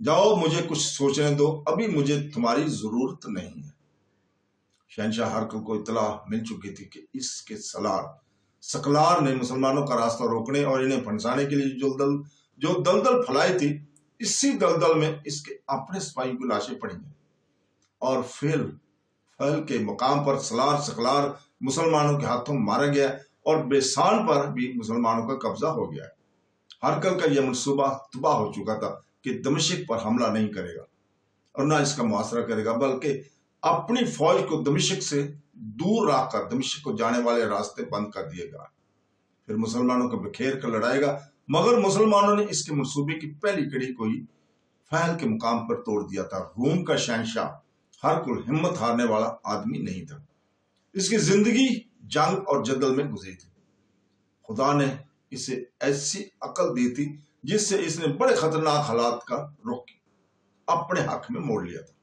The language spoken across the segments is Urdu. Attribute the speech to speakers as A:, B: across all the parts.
A: جاؤ مجھے کچھ سوچنے دو، ابھی مجھے تمہاری ضرورت نہیں ہے۔ شہنشاہ ہرقل کو اطلاع مل چکی تھی کہ اس کے سالار سکلار نے مسلمانوں کا راستہ روکنے اور انہیں پھنسانے کے لیے جو دلدل پھیلائی تھی، اسی دلدل میں اس کے اپنے سپاہیوں کی لاشیں پڑی ہیں، اور فیل کے مقام پر سالار سکلار مسلمانوں کے ہاتھوں مارا گیا، اور بیسان پر بھی مسلمانوں کا قبضہ ہو گیا ہے۔ ہرقل کا یہ منصوبہ تباہ ہو چکا تھا کہ دمشق پر حملہ نہیں کرے گا اور نہ اس کا محاصرہ کرے گا، بلکہ اپنی فوج کو دمشق سے دور رکھ کر دمشق کو جانے والے راستے بند کر دیے گا، پھر مسلمانوں کو بکھیر کر لڑائے گا۔ مگر مسلمانوں نے اس کے منصوبے کی پہلی کڑی کو ہی فیل کے مقام پر توڑ دیا تھا۔ روم کا شہنشاہ ہرقل ہمت ہارنے والا آدمی نہیں تھا، اس کی زندگی جنگ اور جدل میں گزری تھی۔ خدا نے اسے ایسی عقل دی تھی جس سے اس نے بڑے خطرناک حالات کا رخ اپنے حق میں موڑ لیا تھا۔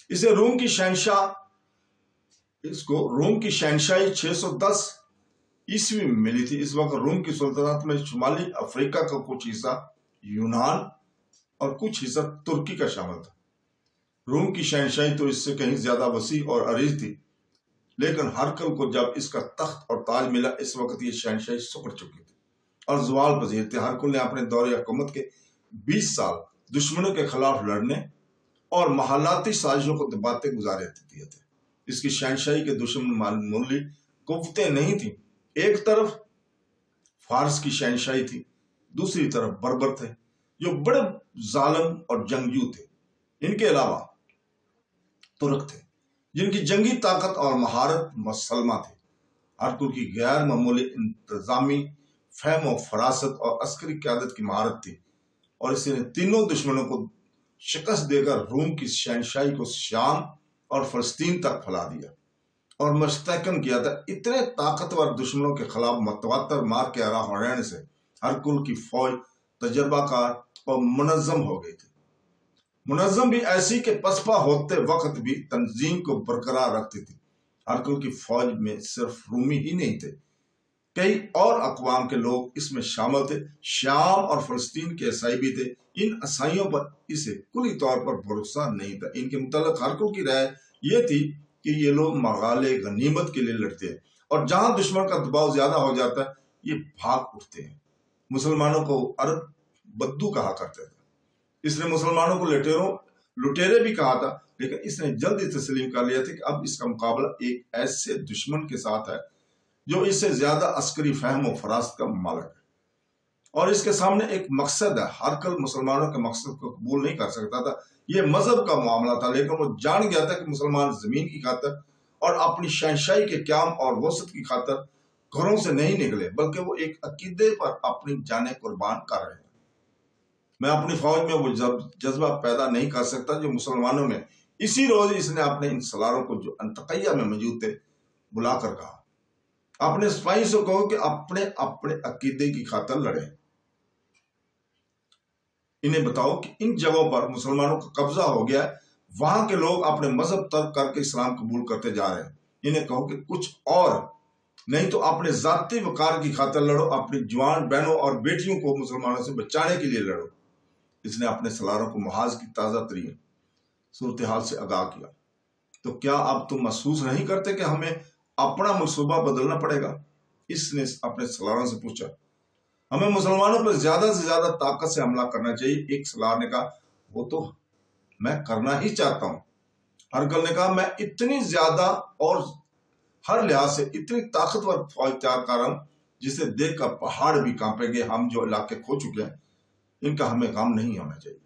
A: اسے روم کی شہنشاہی 610 عیسوی میں ملی تھی۔ اس وقت روم کی سلطنت میں شمالی افریقہ کا کچھ حصہ یونان اور کچھ حصہ ترکی کا شامل تھا۔ روم کی شہنشاہی تو اس سے کہیں زیادہ وسیع اور عریض تھی، لیکن ہرقل کو جب اس کا تخت اور تاج ملا، اس وقت یہ شہنشاہی سکڑ چکی تھی اور زوال پذیر تھے۔ ہرقل نے اپنے دور حکومت کے 20 سال دشمنوں کے خلاف لڑنے اور محالاتی سازشوں کو دباتے گزارے دیے تھے۔ اس کی شہنشاہی کے دشمن معمولی قوتیں نہیں تھیں۔ ایک طرف فارس کی شہنشاہی تھی، دوسری طرف بربر تھے جو بڑے ظالم اور جنگجو تھے۔ ان کے علاوہ ترک تھے جن کی جنگی طاقت اور مہارت مسلمہ تھی۔ ہرقل کی غیر معمولی انتظامی فہم و فراست اور عسکری قیادت کی مہارت تھی، اور اس نے تینوں دشمنوں کو شکست دے کر روم کی شہنشاہی کو شام اور فلسطین تک پھیلا دیا اور مستحکم کیا تھا۔ اتنے طاقتور دشمنوں کے خلاف متواتر مار کے آراہ رہنے سے ہرقل کی فوج تجربہ کار اور منظم ہو گئی تھی۔ منظم بھی ایسی کہ پسپا ہوتے وقت بھی تنظیم کو برقرار رکھتی تھی۔ ہرقل کی فوج میں صرف رومی ہی نہیں تھے، کئی اور اقوام کے لوگ اس میں شامل تھے۔ شام اور فلسطین کے عیسائی بھی تھے۔ ان عیسائیوں پر اسے کلی طور پر بھروسہ نہیں تھا۔ ان کے متعلق ہرقل کی رائے یہ تھی کہ یہ لوگ مغالے غنیمت کے لیے لڑتے ہیں، اور جہاں دشمن کا دباؤ زیادہ ہو جاتا ہے یہ بھاگ اٹھتے ہیں۔ مسلمانوں کو عرب بدو کہا کرتے تھے۔ اس نے مسلمانوں کو لٹیرے بھی کہا تھا، لیکن اس نے جلدی تسلیم کر لیا تھا کہ اب اس کا مقابلہ ایک ایسے دشمن کے ساتھ ہے جو اس سے زیادہ عسکری فہم و فراست کا مالک ہے، اور اس کے سامنے ایک مقصد ہے۔ ہرقل مسلمانوں کے مقصد کو قبول نہیں کر سکتا تھا۔ یہ مذہب کا معاملہ تھا، لیکن وہ جان گیا تھا کہ مسلمان زمین کی خاطر اور اپنی شہنشاہی کے قیام اور وسعت کی خاطر گھروں سے نہیں نکلے، بلکہ وہ ایک عقیدے پر اپنی جانیں قربان کر رہے ہیں۔ میں اپنی فوج میں وہ جذبہ پیدا نہیں کر سکتا جو مسلمانوں میں۔ اسی روز اس نے اپنے ان سالاروں کو جو انطاکیہ میں موجود تھے بلا کر کہا، اپنے سپاہی سے کہو کہ اپنے عقیدے کی خاطر لڑیں۔ انہیں بتاؤ کہ ان جگہوں پر مسلمانوں کا قبضہ ہو گیا ہے، وہاں کے لوگ اپنے مذہب ترک کر کے اسلام قبول کرتے جا رہے ہیں۔ انہیں کہو کہ کچھ اور نہیں تو اپنے ذاتی وقار کی خاطر لڑو، اپنی جوان بہنوں اور بیٹیوں کو مسلمانوں سے بچانے کے لیے لڑو۔ اس نے اپنے سالاروں کو محاذ کی تازہ ترین صورتحال سے آگاہ کیا۔ تو کیا اب تم محسوس نہیں کرتے کہ ہمیں اپنا منصوبہ بدلنا پڑے گا؟ اس نے اپنے سالاروں سے پوچھا۔ ہمیں مسلمانوں پر زیادہ سے زیادہ طاقت سے حملہ کرنا چاہیے۔ ایک سالار نے کہا، وہ تو میں کرنا ہی چاہتا ہوں۔ ہرقل نے کہا، میں اتنی زیادہ اور ہر لحاظ سے اتنی طاقتور فوج تیار کر رہا ہوں جسے دیکھ کر پہاڑ بھی کانپیں گے۔ ہم جو علاقے کھو چکے ہیں ان کا ہمیں غم نہیں ہونا چاہیے،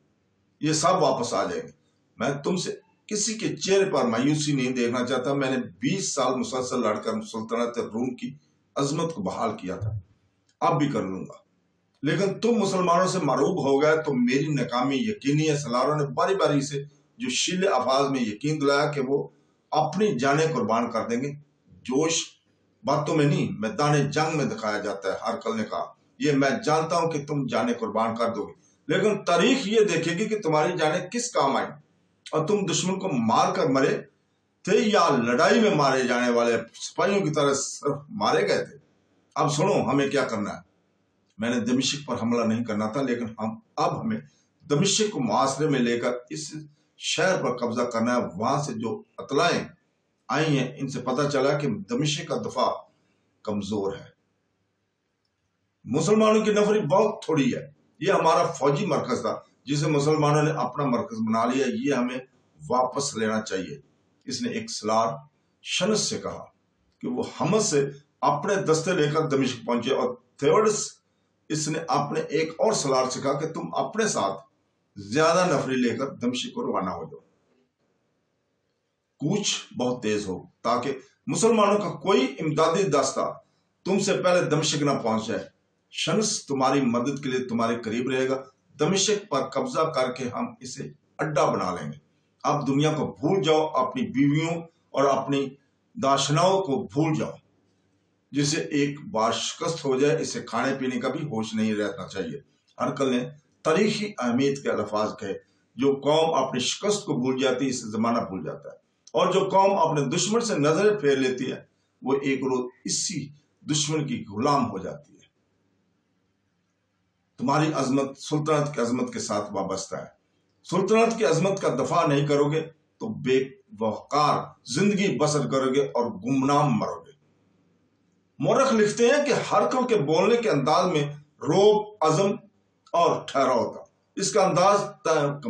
A: یہ سب واپس آ جائیں گے۔ میں تم سے کسی کے چہرے پر مایوسی نہیں دیکھنا چاہتا۔ میں نے 20 سال مسلسل لڑ کر سلطنت روم کی عظمت کو بحال کیا تھا، اب بھی کر لوں گا، لیکن تم مسلمانوں سے معروب ہو گئے تو میری ناکامی یقینی ہے۔ سالاروں نے باری باری سے جو شیل الفاظ میں یقین دلایا کہ وہ اپنی جانیں قربان کر دیں گے۔ جوش باتوں میں نہیں، میدان جنگ میں دکھایا جاتا ہے۔ ہرقل نے کہا، یہ میں جانتا ہوں کہ تم جانیں قربان کر دو گے، لیکن تاریخ یہ دیکھے گی کہ تمہاری جانیں کس کام آئیں، اور تم دشمن کو مار کر مرے تھے یا لڑائی میں مارے جانے والے سپاہیوں کی طرح صرف مارے گئے تھے۔ اب سنو ہمیں کیا کرنا ہے۔ میں نے دمشق پر حملہ نہیں کرنا تھا، لیکن اب ہمیں دمشق کو محاصرے میں لے کر اس شہر پر قبضہ کرنا ہے۔ وہاں سے جو اطلاعیں آئی ہیں ان سے پتہ چلا کہ دمشق کا دفاع کمزور ہے، مسلمانوں کی نفری بہت تھوڑی ہے۔ یہ ہمارا فوجی مرکز تھا جسے مسلمانوں نے اپنا مرکز بنا لیا، یہ ہمیں واپس لینا چاہیے۔ اس نے ایک سالار شنس سے کہا کہ وہ حمد سے اپنے دستے لے کر دمشق پہنچے، اور تھیوڈس اس نے اپنے ایک اور سالار سے کہا کہ تم اپنے ساتھ زیادہ نفری لے کر دمشق کو روانہ ہو جاؤ، کوچ بہت تیز ہو تاکہ مسلمانوں کا کوئی امدادی دستہ تم سے پہلے دمشق نہ پہنچ جائے۔ شمس تمہاری مدد کے لیے تمہارے قریب رہے گا، دمشق پر قبضہ کر کے ہم اسے اڈا بنا لیں گے۔ اب دنیا کو بھول جاؤ، اپنی بیویوں اور اپنی داشناؤں کو بھول جاؤ۔ جسے ایک بار شکست ہو جائے اسے کھانے پینے کا بھی ہوش نہیں رہنا چاہیے۔ ہرقل نے تاریخی اہمیت کے الفاظ کہے، جو قوم اپنی شکست کو بھول جاتی ہے اسے زمانہ بھول جاتا ہے، اور جو قوم اپنے دشمن سے نظریں پھیر لیتی ہے وہ ایک روز اسی دشمن کی غلام ہو جاتی ہے۔ تمہاری عظمت سلطنت کی عظمت کے ساتھ وابستہ ہے۔ سلطنت کی عظمت کا دفاع نہیں کرو گے تو بے وقار زندگی بسر کرو گے اور گمنام مرو گے۔ مورخ لکھتے ہیں کہ ہرقل کے بولنے کے انداز میں روب، عزم اور ٹھہراؤ تھا۔ اس کا انداز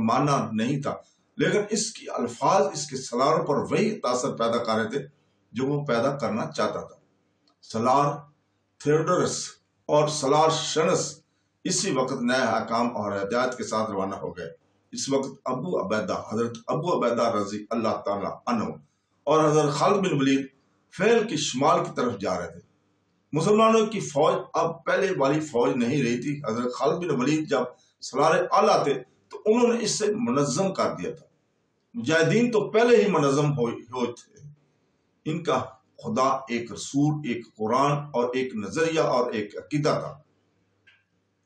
A: مانا نہیں تھا، لیکن اس کی الفاظ اس کے سالاروں پر وہی تاثر پیدا کر رہے تھے جو وہ پیدا کرنا چاہتا تھا۔ سالار تھیوڈرس اور سالار شنس اسی وقت نئے حکام اور ہدایت کے ساتھ روانہ ہو گئے۔ اس وقت حضرت ابو عبیدہ رضی اللہ تعالیٰ عنہ اور حضرت خالد بن ولید فیل کی شمال کی طرف جا رہے تھے۔ مسلمانوں کی فوج اب پہلے والی فوج نہیں رہی تھی۔ حضرت خالد بن ولید جب سالار اعلیٰ تھے تو انہوں نے اس سے منظم کر دیا تھا۔ مجاہدین تو پہلے ہی منظم ہوئے تھے۔ ان کا خدا ایک رسول، ایک قرآن اور ایک نظریہ اور ایک عقیدہ تھا۔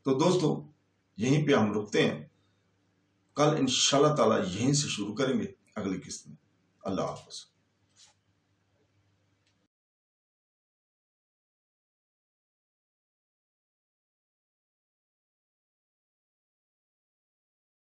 A: تو دوستو یہیں پہ ہم رکتے ہیں، کل انشاءاللہ تعالیٰ یہیں سے شروع کریں گے اگلی قسط میں۔ اللہ حافظ۔